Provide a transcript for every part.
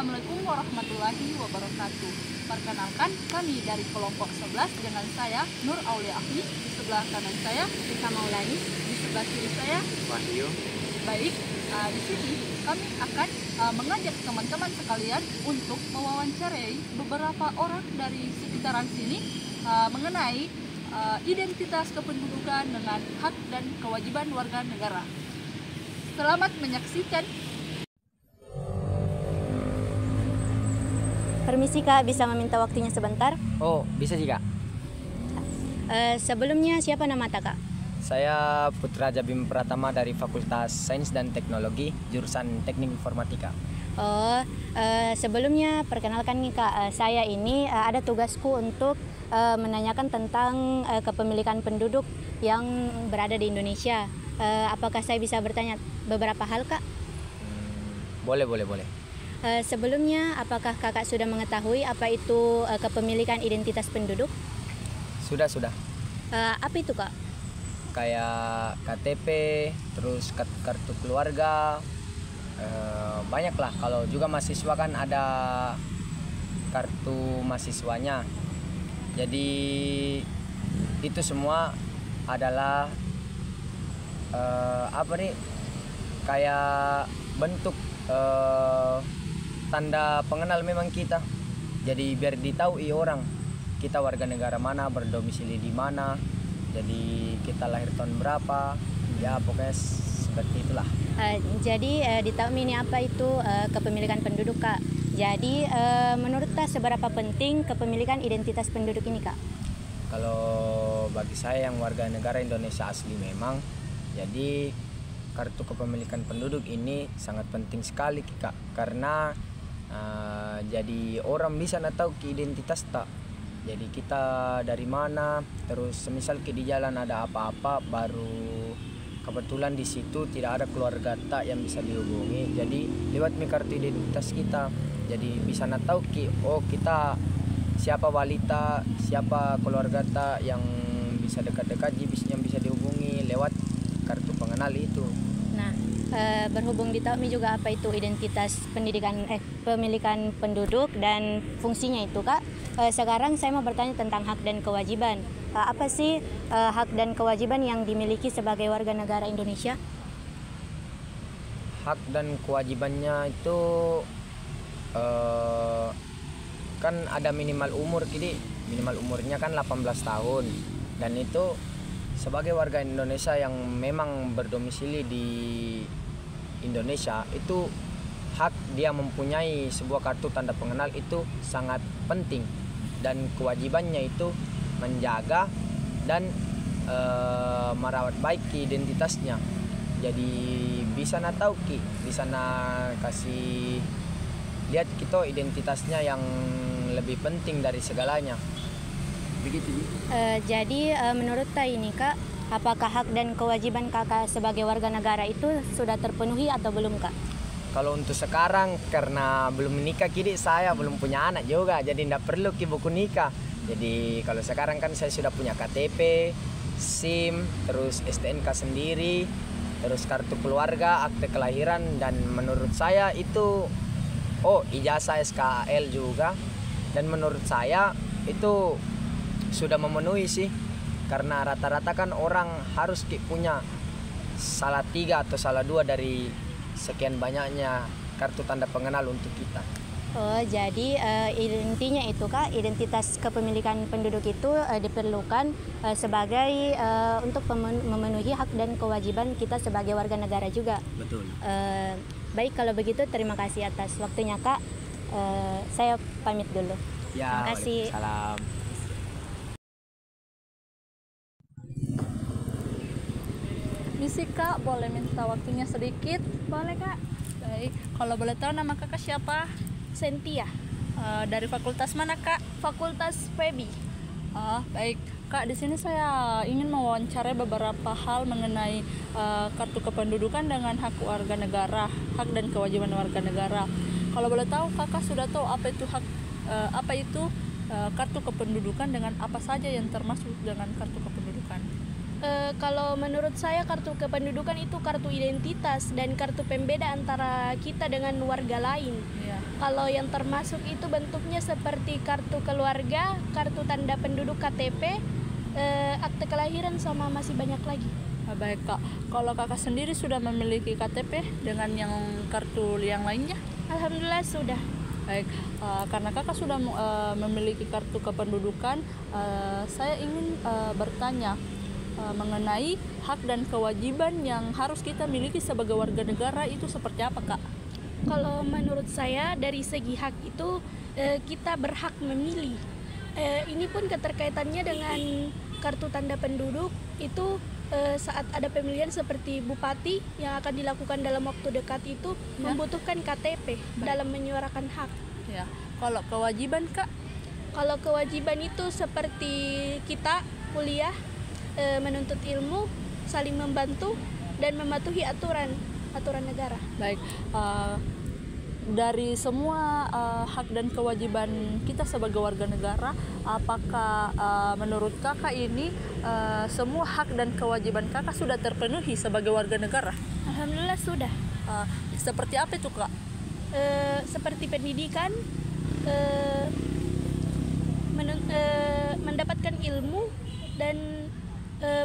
Assalamualaikum warahmatullahi wabarakatuh. Perkenalkan, kami dari kelompok 11 dengan saya Nur Aulia Ahli. Di sebelah kanan saya Rika Maulani, di sebelah kiri saya Wahyu. Baik, di sini kami akan mengajak teman-teman sekalian untuk mewawancarai beberapa orang dari sekitaran sini mengenai identitas kependudukan dengan hak dan kewajiban warga negara. Selamat menyaksikan. permisi Kak, bisa meminta waktunya sebentar? Oh, bisa sih Kak. Sebelumnya siapa nama Kak? Saya Putra Jabim Pratama dari Fakultas Sains dan Teknologi, jurusan Teknik Informatika. Sebelumnya perkenalkan nih Kak, saya ini ada tugasku untuk menanyakan tentang kepemilikan penduduk yang berada di Indonesia. Apakah saya bisa bertanya beberapa hal Kak? Boleh. Sebelumnya, apakah kakak sudah mengetahui apa itu kepemilikan identitas penduduk? Sudah. Apa itu Kak? Kayak KTP, terus kartu keluarga, banyak lah. Kalau juga mahasiswa kan ada kartu mahasiswanya. Jadi itu semua adalah kayak bentuk tanda pengenal memang kita. Jadi biar ditahui orang kita warga negara mana, berdomisili di mana, jadi kita lahir tahun berapa, ya pokoknya seperti itulah. Jadi ditahu ini apa itu kepemilikan penduduk Kak. Jadi menurut Kak seberapa penting kepemilikan identitas penduduk ini Kak? Kalau bagi saya yang warga negara Indonesia asli memang, jadi kartu kepemilikan penduduk ini sangat penting sekali Kak, karena jadi orang bisa tahu ke identitas tak. Jadi kita dari mana, terus semisal di jalan ada apa-apa, baru kebetulan di situ tidak ada keluarga tak yang bisa dihubungi. Jadi lewat kartu identitas kita, jadi bisa tahu kita siapa walita, siapa keluarga tak yang bisa dekat-dekat, yang bisa dihubungi lewat kartu pengenal itu. Nah, berhubung ditahu juga apa itu identitas pemilikan penduduk dan fungsinya itu Kak. Sekarang saya mau bertanya tentang hak dan kewajiban. Apa sih hak dan kewajiban yang dimiliki sebagai warga negara Indonesia? Hak dan kewajibannya itu kan ada minimal umur, jadi minimal umurnya kan 18 tahun. Dan itu sebagai warga Indonesia yang memang berdomisili di Indonesia, itu hak dia mempunyai sebuah kartu tanda pengenal itu sangat penting, dan kewajibannya itu menjaga dan merawat baik identitasnya. Jadi bisa tahu bisa kasih lihat kita identitasnya yang lebih penting dari segalanya. Begitu. Jadi menurut ini Kak, apakah hak dan kewajiban kakak sebagai warga negara itu sudah terpenuhi atau belum Kak? Kalau untuk sekarang karena belum menikah, saya belum punya anak juga, jadi tidak perlu buku nikah. Jadi kalau sekarang kan saya sudah punya KTP, SIM, terus STNK sendiri, terus kartu keluarga, akte kelahiran, dan menurut saya itu ijazah SKAL juga. Dan menurut saya itu sudah memenuhi sih, karena rata-rata kan orang harus punya salah 3 atau salah 2 dari sekian banyaknya kartu tanda pengenal untuk kita. Jadi intinya itu Kak, identitas kepemilikan penduduk itu diperlukan sebagai untuk memenuhi hak dan kewajiban kita sebagai warga negara juga. Betul. Baik, kalau begitu terima kasih atas waktunya Kak. Saya pamit dulu. Ya, terima kasih. Salam. Misi Kak, boleh minta waktunya sedikit? Boleh Kak. Baik, kalau boleh tahu nama kakak siapa? Sentia, Dari fakultas mana Kak? Fakultas FEBI. Baik Kak, di sini saya ingin mewawancarai beberapa hal mengenai kartu kependudukan dengan hak warga negara, hak dan kewajiban warga negara. Kalau boleh tahu, kakak sudah tahu apa itu kartu kependudukan, dengan apa saja yang termasuk dengan kartu kependudukan? Kalau menurut saya kartu kependudukan itu kartu identitas dan kartu pembeda antara kita dengan warga lain. Ya. Kalau yang termasuk itu bentuknya seperti kartu keluarga, kartu tanda penduduk KTP, akte kelahiran, sama masih banyak lagi. Baik Kak, kalau Kakak sendiri sudah memiliki KTP dengan yang kartu yang lainnya? Alhamdulillah sudah. Baik, karena Kakak sudah memiliki kartu kependudukan, saya ingin bertanya mengenai hak dan kewajiban yang harus kita miliki sebagai warga negara itu seperti apa Kak? Kalau menurut saya dari segi hak itu kita berhak memilih. Ini pun keterkaitannya dengan kartu tanda penduduk itu saat ada pemilihan seperti bupati yang akan dilakukan dalam waktu dekat itu membutuhkan KTP dalam menyuarakan hak. Ya, kalau kewajiban Kak? Kalau kewajiban itu seperti kita kuliah, menuntut ilmu, saling membantu dan mematuhi aturan negara. Baik, dari semua hak dan kewajiban kita sebagai warga negara, apakah menurut Kakak ini semua hak dan kewajiban Kakak sudah terpenuhi sebagai warga negara? Alhamdulillah sudah. Seperti apa itu Kak? Seperti pendidikan, mendapatkan ilmu dan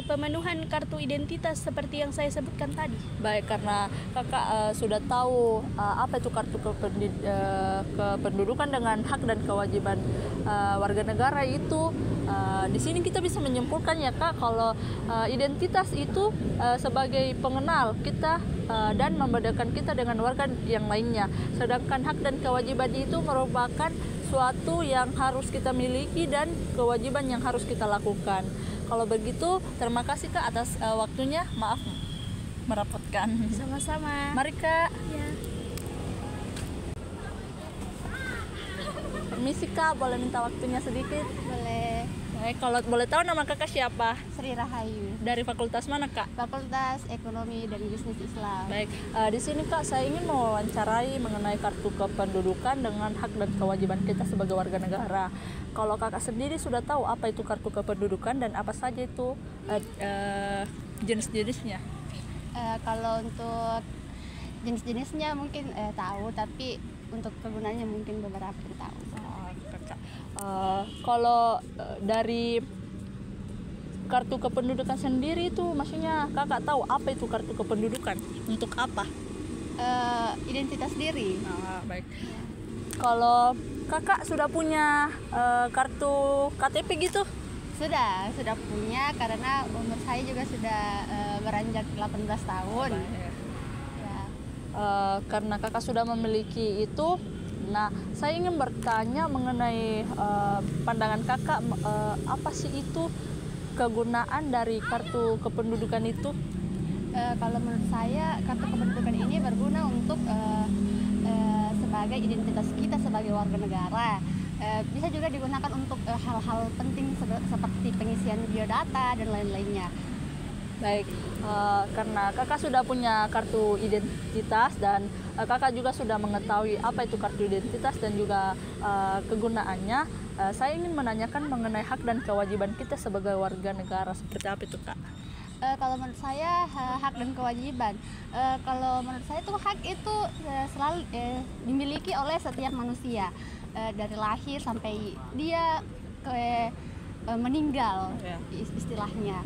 pemenuhan kartu identitas seperti yang saya sebutkan tadi. Baik, karena Kakak sudah tahu apa itu kartu kependudukan dengan hak dan kewajiban warga negara itu, di sini kita bisa menyimpulkan ya Kak, kalau identitas itu sebagai pengenal kita dan membedakan kita dengan warga yang lainnya. Sedangkan hak dan kewajiban itu merupakan suatu yang harus kita miliki dan kewajiban yang harus kita lakukan. Kalau begitu, terima kasih Kak atas waktunya. Maaf merepotkan. Sama-sama. Mari Kak. Ya. Permisi Kak, boleh minta waktunya sedikit? Boleh. Kalau boleh tahu nama Kakak siapa? Sri Rahayu, Dari fakultas mana Kak? Fakultas Ekonomi dan Bisnis Islam. Baik, di sini Kak saya ingin mewawancarai mengenai kartu kependudukan dengan hak dan kewajiban kita sebagai warga negara. Kalau Kakak sendiri sudah tahu apa itu kartu kependudukan dan apa saja itu jenis-jenisnya? Kalau untuk jenis-jenisnya mungkin tahu, tapi untuk kegunaannya mungkin beberapa yang tahu. Kalau dari kartu kependudukan sendiri itu maksudnya Kakak tahu apa itu kartu kependudukan? Untuk apa? Identitas diri. Baik. Kalau Kakak sudah punya kartu KTP gitu? Sudah punya, karena umur saya juga sudah beranjak 18 tahun. Ya. Karena Kakak sudah memiliki itu, nah saya ingin bertanya mengenai pandangan Kakak, apa sih itu kegunaan dari kartu kependudukan itu? Kalau menurut saya kartu kependudukan ini berguna untuk sebagai identitas kita sebagai warga negara. Bisa juga digunakan untuk hal-hal penting seperti pengisian biodata dan lain-lainnya. Baik, karena Kakak sudah punya kartu identitas dan Kakak juga sudah mengetahui apa itu kartu identitas dan juga kegunaannya, saya ingin menanyakan mengenai hak dan kewajiban kita sebagai warga negara. Seperti apa itu Kak? Kalau menurut saya hak dan kewajiban, kalau menurut saya itu hak itu selalu dimiliki oleh setiap manusia, dari lahir sampai dia meninggal, istilahnya.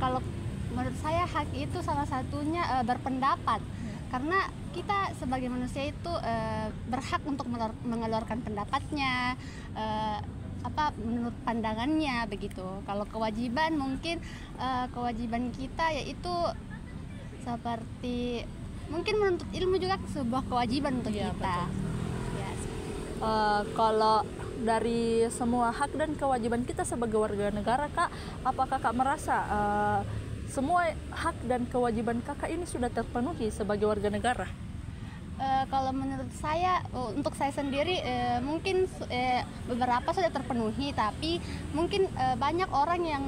Kalau menurut saya hak itu salah satunya berpendapat, karena kita sebagai manusia itu berhak untuk mengeluarkan pendapatnya, menurut pandangannya begitu. Kalau kewajiban mungkin kewajiban kita yaitu seperti mungkin menuntut ilmu juga sebuah kewajiban untuk kita. Ya, kalau dari semua hak dan kewajiban kita sebagai warga negara Kak, apakah Kak merasa semua hak dan kewajiban Kakak ini sudah terpenuhi sebagai warga negara? Kalau menurut saya, untuk saya sendiri mungkin beberapa sudah terpenuhi, tapi mungkin banyak orang yang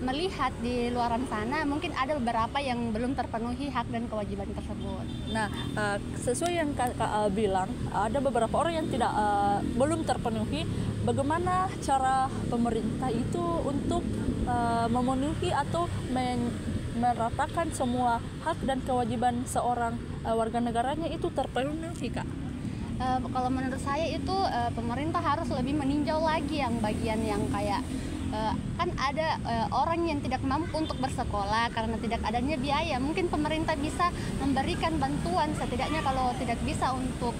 melihat di luaran sana, mungkin ada beberapa yang belum terpenuhi hak dan kewajiban tersebut. Nah, sesuai yang Kak bilang, ada beberapa orang yang belum terpenuhi. Bagaimana cara pemerintah itu untuk memenuhi atau meratakan semua hak dan kewajiban seorang warga negaranya itu terpenuhi, Kak? Kalau menurut saya itu pemerintah harus lebih meninjau lagi yang bagian yang kayak kan ada orang yang tidak mampu untuk bersekolah karena tidak adanya biaya. Mungkin pemerintah bisa memberikan bantuan, setidaknya kalau tidak bisa untuk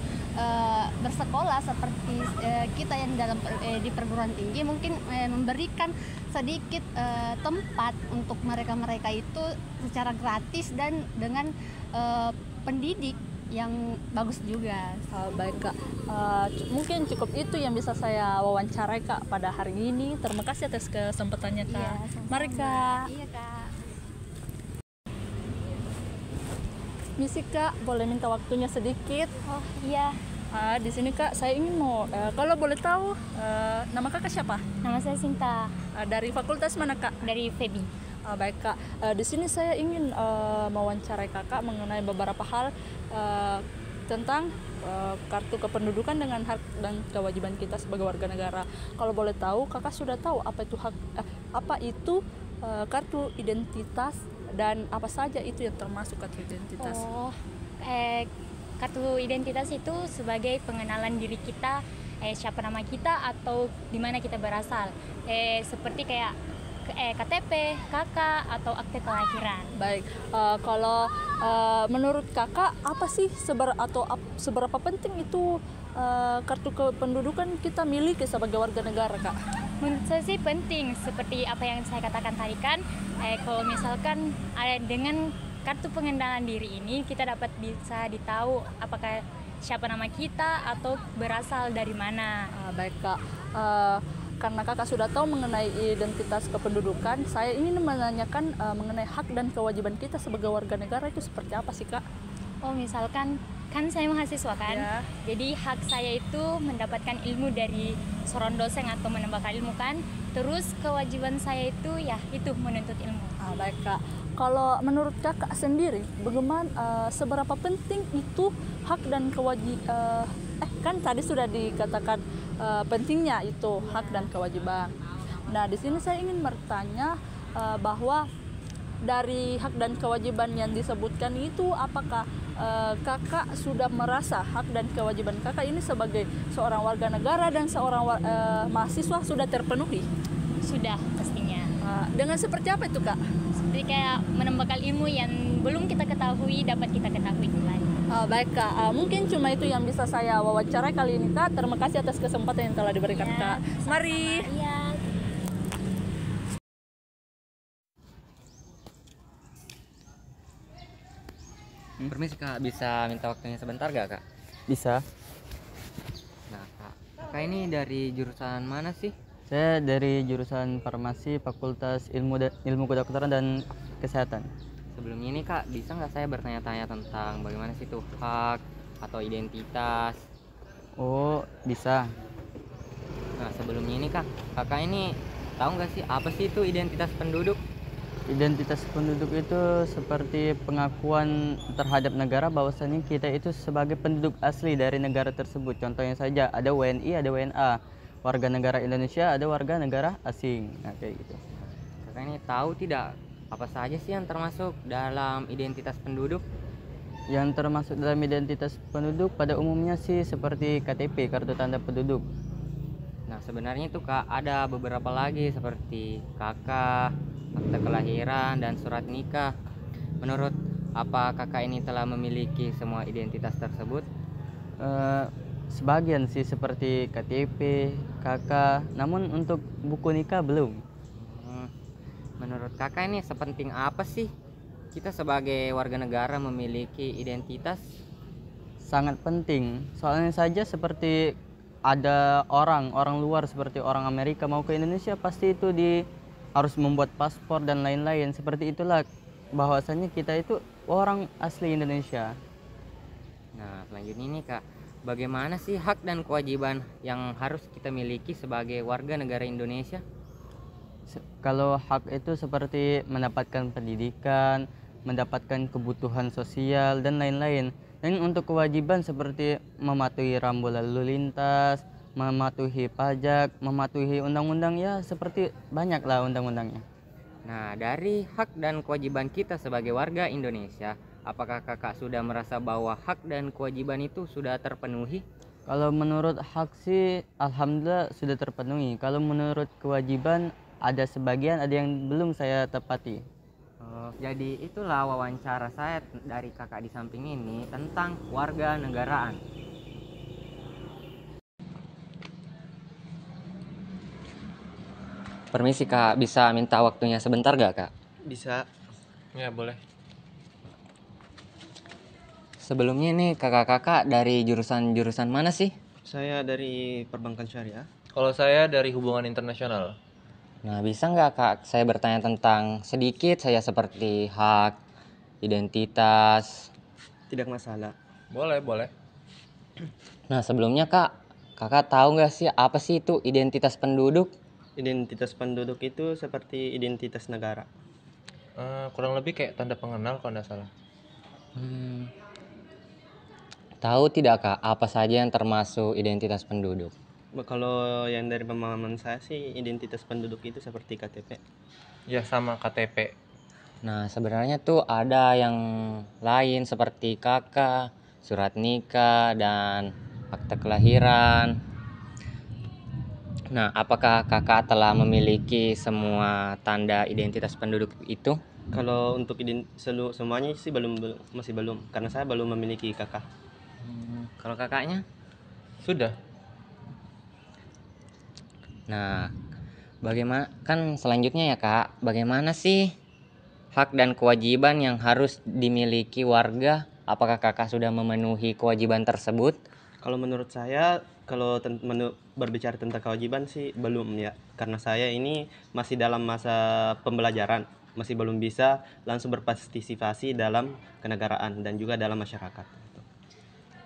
bersekolah seperti kita yang di perguruan tinggi, mungkin memberikan sedikit tempat untuk mereka itu secara gratis dan dengan pendidik yang bagus juga. Baik, Kak, mungkin cukup itu yang bisa saya wawancarai, Kak, pada hari ini. Terima kasih atas kesempatannya, Kak. Iya, sama-sama. Mari, Kak. Iya, Kak. Misi, Kak, boleh minta waktunya sedikit? Oh iya, Di sini, Kak, saya ingin kalau boleh tahu, nama Kakak siapa? nama saya Sinta Dari fakultas mana, Kak? dari FEBI. Baik, Kak, di sini saya ingin mewawancarai Kakak mengenai beberapa hal tentang kartu kependudukan dengan hak dan kewajiban kita sebagai warga negara. Kalau boleh tahu, Kakak sudah tahu apa itu kartu identitas dan apa saja itu yang termasuk kartu identitas? Kartu identitas itu sebagai pengenalan diri kita, siapa nama kita atau di mana kita berasal. Seperti kayak KTP, KK atau akte kelahiran. Baik, kalau menurut Kakak apa sih seberapa penting itu kartu kependudukan kita miliki sebagai warga negara, Kak? Menurut saya sih penting, seperti apa yang saya katakan tadi kan, kalau misalkan dengan kartu pengenalan diri ini kita bisa ditahu apakah siapa nama kita atau berasal dari mana. Baik, Kak, karena Kakak sudah tahu mengenai identitas kependudukan, saya ingin menanyakan mengenai hak dan kewajiban kita sebagai warga negara itu seperti apa sih, Kak? Oh, misalkan kan saya mahasiswa kan, Ya. jadi hak saya itu mendapatkan ilmu dari seorang dosen atau menambahkan ilmu kan. Terus kewajiban saya itu ya itu menuntut ilmu. Baik, Kak, kalau menurut Kakak sendiri, bagaimana seberapa penting itu hak dan kewajiban? Kan tadi sudah dikatakan pentingnya itu hak dan kewajiban. Nah, di sini saya ingin bertanya bahwa dari hak dan kewajiban yang disebutkan itu, apakah Kakak sudah merasa hak dan kewajiban Kakak ini sebagai seorang warga negara dan seorang mahasiswa sudah terpenuhi? Sudah pastinya. Dengan seperti apa itu, Kak? Seperti kayak menambahkan ilmu yang belum kita ketahui dapat kita ketahui kembali. Baik, Kak, mungkin cuma itu yang bisa saya wawancarai kali ini, Kak. Terima kasih atas kesempatan yang telah diberikan, Ya, Kak. Mari. Iya. Permisi, Kak, bisa minta waktunya sebentar gak, Kak? Bisa. Nah, Kakak ini dari jurusan mana sih? Saya dari jurusan Farmasi Fakultas Ilmu Kedokteran dan Kesehatan. Sebelumnya ini, Kak, bisa nggak saya bertanya-tanya tentang bagaimana sih itu hak atau identitas? Oh, bisa. Nah, sebelumnya ini, Kak, Kakak ini tahu nggak sih apa sih itu identitas penduduk? Identitas penduduk itu seperti pengakuan terhadap negara bahwasanya kita itu sebagai penduduk asli dari negara tersebut. Contohnya saja ada WNI, ada WNA. Warga negara Indonesia, ada warga negara asing. Nah, kayak gitu. Kakak ini tahu tidak apa saja sih yang termasuk dalam identitas penduduk? Yang termasuk dalam identitas penduduk pada umumnya sih seperti KTP, kartu tanda penduduk. Nah, sebenarnya itu, Kak, ada beberapa lagi seperti KK, akte kelahiran, dan surat nikah. Menurut apa Kakak ini telah memiliki semua identitas tersebut? Sebagian sih seperti KTP, KK, namun untuk buku nikah belum. Menurut Kakak ini sepenting apa sih kita sebagai warga negara memiliki identitas? Sangat penting, soalnya saja seperti ada orang luar seperti orang Amerika mau ke Indonesia, pasti itu harus membuat paspor dan lain-lain. Seperti itulah bahwasanya kita itu orang asli Indonesia. Nah, selanjutnya ini Kak, bagaimana sih hak dan kewajiban yang harus kita miliki sebagai warga negara Indonesia? Kalau hak itu seperti mendapatkan pendidikan, mendapatkan kebutuhan sosial, dan lain-lain. Dan untuk kewajiban seperti mematuhi rambu lalu lintas, mematuhi pajak, mematuhi undang-undang, ya seperti banyaklah undang-undangnya. Nah, dari hak dan kewajiban kita sebagai warga Indonesia, apakah Kakak sudah merasa bahwa hak dan kewajiban itu sudah terpenuhi? Kalau menurut hak sih alhamdulillah sudah terpenuhi. Kalau menurut kewajiban ada sebagian, ada yang belum saya tepati. Jadi itulah wawancara saya dari Kakak di samping ini tentang warga negaraan. Permisi Kak, bisa minta waktunya sebentar gak Kak? Bisa. Ya, boleh. Sebelumnya nih kakak-kakak dari jurusan mana sih? Saya dari Perbankan Syariah. Kalau saya dari hubungan internasional. Nah, bisa nggak Kak saya bertanya tentang sedikit saya seperti hak, identitas? Tidak masalah. Boleh. Nah, sebelumnya kakak tahu nggak sih apa sih itu identitas penduduk? Identitas penduduk itu seperti identitas negara. Kurang lebih kayak tanda pengenal kalau nggak salah. Tahu tidak Kak apa saja yang termasuk identitas penduduk? Kalau yang dari pemahaman saya sih identitas penduduk itu seperti KTP. Ya, sama KTP. Nah, sebenarnya tuh ada yang lain seperti KK, surat nikah, dan akte kelahiran. Nah, apakah kakak telah memiliki semua tanda identitas penduduk itu? Kalau untuk semuanya sih masih belum, karena saya belum memiliki kakak. Kalau kakaknya? Sudah. Nah, bagaimana kan selanjutnya ya Kak, bagaimana sih hak dan kewajiban yang harus dimiliki warga? Apakah kakak sudah memenuhi kewajiban tersebut? Kalau menurut saya, kalau berbicara tentang kewajiban sih belum ya, karena saya ini masih dalam masa pembelajaran, masih belum bisa langsung berpartisipasi dalam kenegaraan dan juga dalam masyarakat.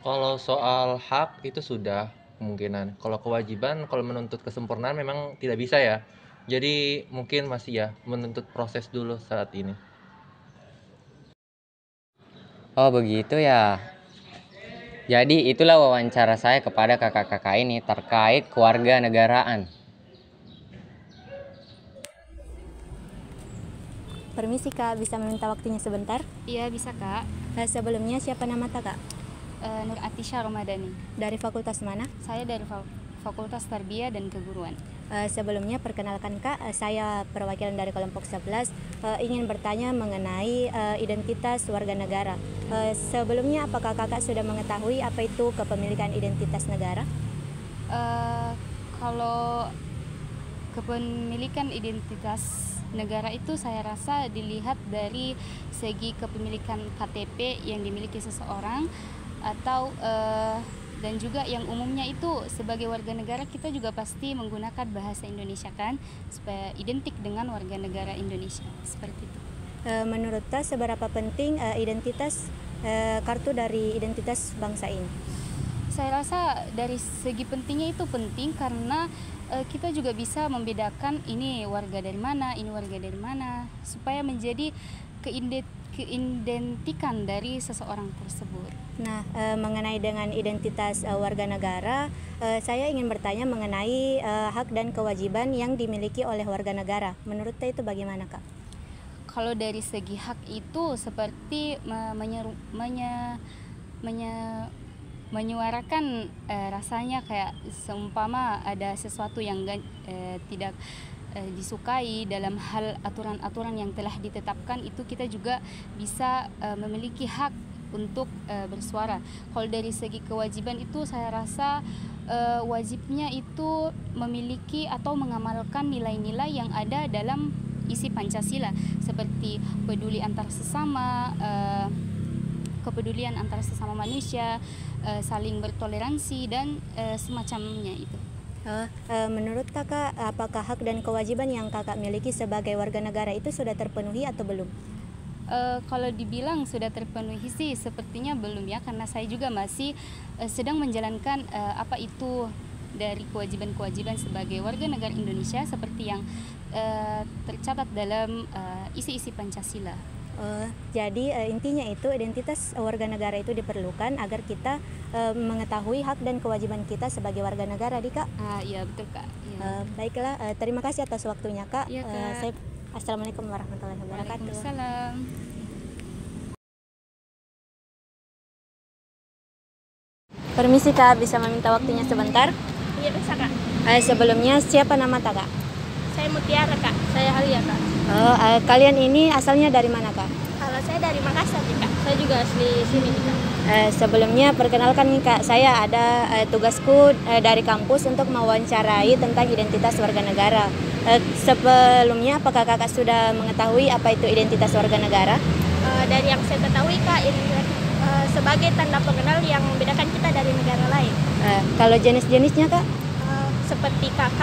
Kalau soal hak itu sudah kemungkinan. Kalau kewajiban, kalau menuntut kesempurnaan memang tidak bisa ya. Jadi mungkin masih ya menuntut proses dulu saat ini. Oh begitu ya. Jadi itulah wawancara saya kepada kakak-kakak ini terkait kewarganegaraan. Permisi Kak, bisa meminta waktunya sebentar? Iya bisa Kak. Sebelumnya siapa nama Kak? Nur Atisha Ramadhani. Dari fakultas mana? Saya dari Fakultas Tarbiyah dan Keguruan. Sebelumnya perkenalkan Kak, saya perwakilan dari kelompok 11 ingin bertanya mengenai identitas warga negara. Sebelumnya apakah Kakak sudah mengetahui apa itu kepemilikan identitas negara? Kalau kepemilikan identitas negara itu saya rasa dilihat dari segi kepemilikan KTP yang dimiliki seseorang atau dan juga yang umumnya itu sebagai warga negara kita juga pasti menggunakan bahasa Indonesia kan supaya identik dengan warga negara Indonesia seperti itu. Menurut Tas seberapa penting identitas kartu dari identitas bangsa ini? Saya rasa dari segi pentingnya itu penting karena kita juga bisa membedakan ini warga dari mana, ini warga dari mana supaya menjadi keidentikan dari seseorang tersebut. Nah, mengenai dengan identitas warga negara, saya ingin bertanya mengenai hak dan kewajiban yang dimiliki oleh warga negara. Menurut Teh itu bagaimana, Kak? Kalau dari segi hak itu seperti menyuarakan rasanya kayak seumpama ada sesuatu yang tidak disukai dalam hal aturan-aturan yang telah ditetapkan, itu kita juga bisa memiliki hak untuk bersuara. Kalau dari segi kewajiban itu saya rasa wajibnya itu memiliki atau mengamalkan nilai-nilai yang ada dalam isi Pancasila seperti peduli antar sesama, kepedulian antara sesama manusia, saling bertoleransi dan semacamnya itu. Menurut Kakak, apakah hak dan kewajiban yang Kakak miliki sebagai warga negara itu sudah terpenuhi atau belum? Kalau dibilang sudah terpenuhi sih sepertinya belum ya, karena saya juga masih sedang menjalankan apa itu dari kewajiban-kewajiban sebagai warga negara Indonesia seperti yang tercatat dalam isi-isi Pancasila. Jadi intinya itu identitas warga negara itu diperlukan agar kita mengetahui hak dan kewajiban kita sebagai warga negara, Kak. Iya betul Kak. Ya. Baiklah, terima kasih atas waktunya, Kak. Iya, Kak. Assalamualaikum warahmatullahi wabarakatuh. Waalaikumsalam. Permisi Kak, bisa meminta waktunya sebentar? Iya bisa Kak. Sebelumnya siapa nama Kak? Saya Mutiara Kak. Saya Halia Kak. Kalian ini asalnya dari mana Kak? Kalau saya dari Makassar nih Kak. Saya juga asli sini nih Kak. Sebelumnya perkenalkan nih Kak, saya ada tugasku dari kampus untuk mewawancarai tentang identitas warga negara. Sebelumnya apakah Kakak sudah mengetahui apa itu identitas warga negara? Dari yang saya ketahui Kak, ini sebagai tanda pengenal yang membedakan kita dari negara lain. Kalau jenis-jenisnya Kak? Seperti KK,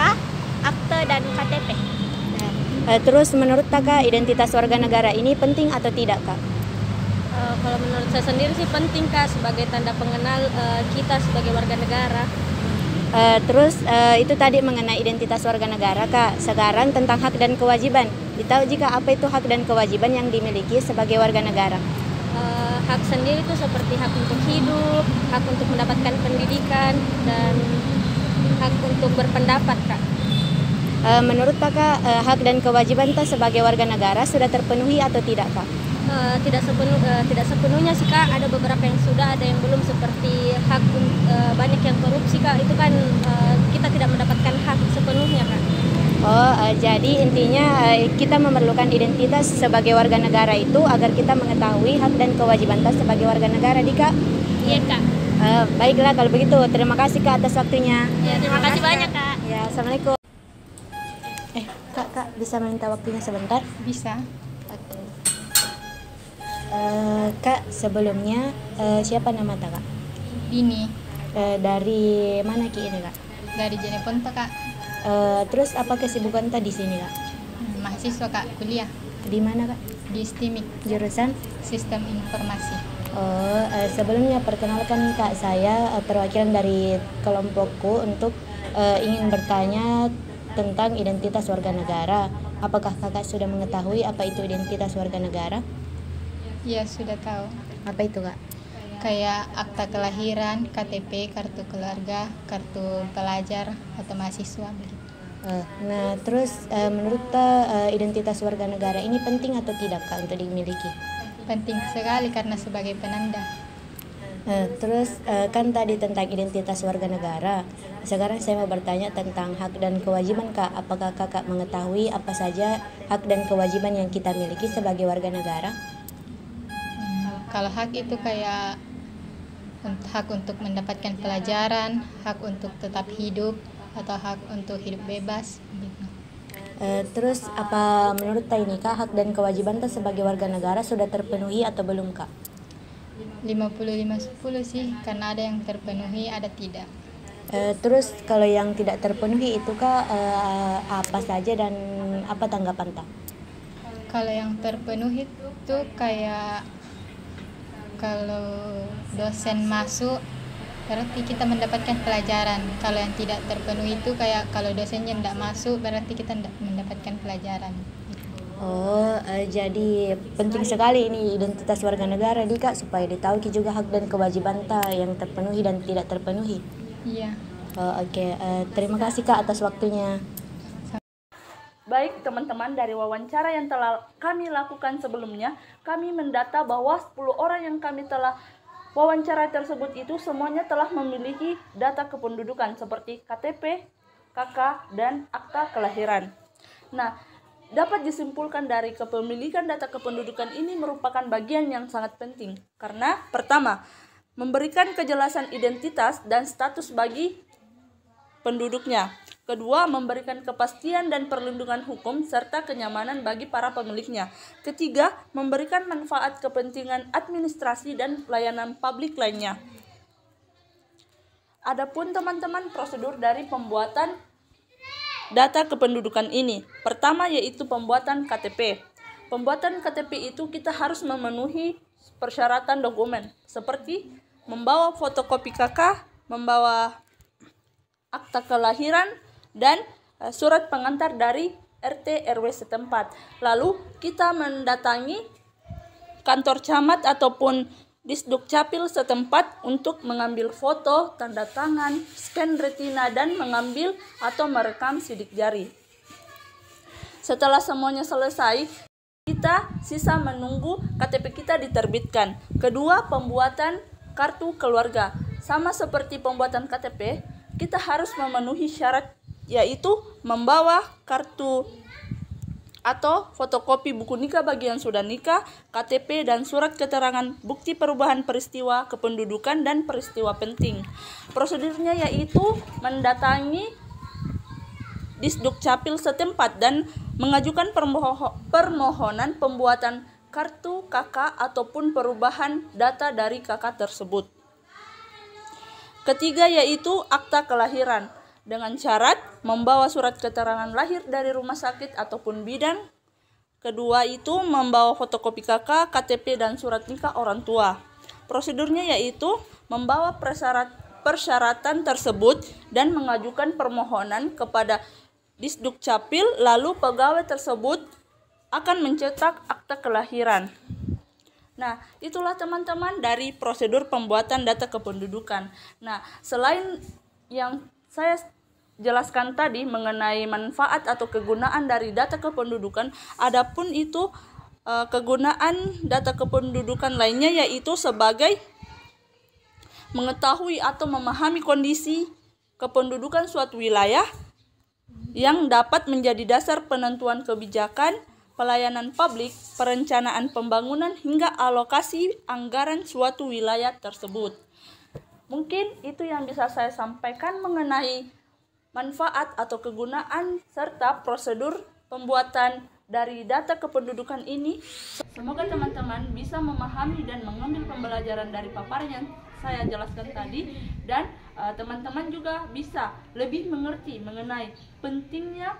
akte dan KTP. Terus menurut Kakak identitas warga negara ini penting atau tidak Kak? Kalau menurut saya sendiri sih penting Kak, sebagai tanda pengenal kita sebagai warga negara. Terus itu tadi mengenai identitas warga negara Kak. Sekarang tentang hak dan kewajiban. Ditahu jika apa itu hak dan kewajiban yang dimiliki sebagai warga negara? Hak sendiri itu seperti hak untuk hidup, hak untuk mendapatkan pendidikan, dan hak untuk berpendapat Kak. Menurut Kakak hak dan kewajiban kita sebagai warga negara sudah terpenuhi atau tidak Kak? Tidak sepenuhnya sih Kak, ada beberapa yang sudah, ada yang belum, seperti hak banyak yang korupsi Kak, itu kan kita tidak mendapatkan hak sepenuhnya Kak. Jadi intinya kita memerlukan identitas sebagai warga negara itu agar kita mengetahui hak dan kewajiban kita sebagai warga negara, Kak? Iya Kak. Baiklah kalau begitu, terima kasih Kak atas waktunya. Ya, terima kasih banyak Kak. Ya, Assalamualaikum. Kak, bisa minta waktunya sebentar? Bisa. Oke. Kak, sebelumnya siapa nama Kak? Dini. Dari mana Ki ini Kak? Dari Jeneponto Kak. Terus apa kesibukan tadi di sini Kak? Mahasiswa Kak, kuliah. Di mana Kak? Di STIMIK. Jurusan? Sistem Informasi. Sebelumnya perkenalkan Kak, saya perwakilan dari kelompokku untuk ingin bertanya tentang identitas warga negara. Apakah Kakak sudah mengetahui apa itu identitas warga negara? Iya, sudah tahu. Apa itu Kak? Kayak akta kelahiran, KTP, kartu keluarga, kartu pelajar atau mahasiswa begitu. Nah, terus menurut identitas warga negara ini penting atau tidak Kak untuk dimiliki? Penting sekali karena sebagai penanda. Terus kan tadi tentang identitas warga negara. Sekarang saya mau bertanya tentang hak dan kewajiban Kak. Apakah Kakak mengetahui apa saja hak dan kewajiban yang kita miliki sebagai warga negara? Kalau hak itu kayak hak untuk mendapatkan pelajaran, hak untuk tetap hidup, atau hak untuk hidup bebas gitu. Terus apa menurut ini Kak, hak dan kewajiban kita sebagai warga negara sudah terpenuhi atau belum Kak? 50-50 sih, karena ada yang terpenuhi, ada tidak. Terus kalau yang tidak terpenuhi itu Kak apa saja dan apa tanggapan Tak? Kalau yang terpenuhi itu kayak kalau dosen masuk berarti kita mendapatkan pelajaran. Kalau yang tidak terpenuhi itu kayak kalau dosennya tidak masuk berarti kita tidak mendapatkan pelajaran. Jadi penting sekali ini identitas warga negara Kak, supaya ditahu juga hak dan kewajiban yang terpenuhi dan tidak terpenuhi. Iya. Oke. Terima kasih Kak atas waktunya. Baik teman-teman, dari wawancara yang telah kami lakukan sebelumnya, kami mendata bahwa 10 orang yang kami telah wawancara tersebut itu semuanya telah memiliki data kependudukan seperti KTP, KK, dan akta kelahiran. Nah, dapat disimpulkan dari kepemilikan data kependudukan ini merupakan bagian yang sangat penting. Karena pertama, memberikan kejelasan identitas dan status bagi penduduknya. Kedua, memberikan kepastian dan perlindungan hukum serta kenyamanan bagi para pemiliknya. Ketiga, memberikan manfaat kepentingan administrasi dan pelayanan publik lainnya. Adapun teman-teman prosedur dari pembuatan data kependudukan ini. Pertama yaitu pembuatan KTP. pembuatan KTP itu kita harus memenuhi persyaratan dokumen seperti membawa fotokopi KK, membawa akta kelahiran, dan surat pengantar dari RT RW setempat. Lalu kita mendatangi kantor camat ataupun Disduk Capil setempat untuk mengambil foto, tanda tangan, scan retina, dan mengambil atau merekam sidik jari. Setelah semuanya selesai, kita sisa menunggu KTP kita diterbitkan. Kedua, pembuatan kartu keluarga. Sama seperti pembuatan KTP, kita harus memenuhi syarat, yaitu membawa kartu atau fotokopi buku nikah bagi yang sudah nikah, KTP, dan surat keterangan bukti perubahan peristiwa kependudukan dan peristiwa penting. Prosedurnya yaitu mendatangi Disduk Capil setempat dan mengajukan permohonan pembuatan kartu KK ataupun perubahan data dari KK tersebut. Ketiga yaitu akta kelahiran, dengan syarat membawa surat keterangan lahir dari rumah sakit ataupun bidan. Kedua itu membawa fotokopi KK, KTP, dan surat nikah orang tua. Prosedurnya yaitu membawa persyaratan tersebut dan mengajukan permohonan kepada Disduk Capil, lalu pegawai tersebut akan mencetak akta kelahiran. Nah, itulah teman-teman dari prosedur pembuatan data kependudukan. Nah, selain yang saya jelaskan tadi mengenai manfaat atau kegunaan dari data kependudukan, adapun itu kegunaan data kependudukan lainnya yaitu sebagai mengetahui atau memahami kondisi kependudukan suatu wilayah yang dapat menjadi dasar penentuan kebijakan, pelayanan publik, perencanaan pembangunan, hingga alokasi anggaran suatu wilayah tersebut. Mungkin itu yang bisa saya sampaikan mengenai manfaat atau kegunaan serta prosedur pembuatan dari data kependudukan ini. Semoga teman-teman bisa memahami dan mengambil pembelajaran dari paparan yang saya jelaskan tadi, dan teman-teman juga bisa lebih mengerti mengenai pentingnya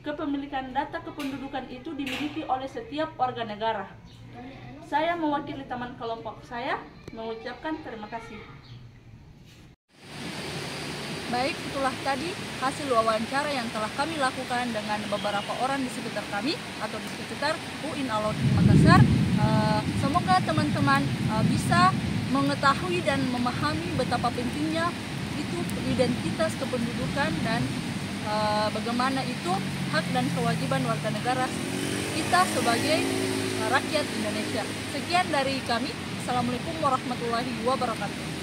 kepemilikan data kependudukan itu dimiliki oleh setiap warga negara. Saya mewakili teman kelompok saya mengucapkan terima kasih. Baik, itulah tadi hasil wawancara yang telah kami lakukan dengan beberapa orang di sekitar kami atau di sekitar UIN Alauddin Makassar. Semoga teman-teman bisa mengetahui dan memahami betapa pentingnya itu identitas kependudukan dan bagaimana itu hak dan kewajiban warga negara kita sebagai rakyat Indonesia. Sekian dari kami. Assalamualaikum warahmatullahi wabarakatuh.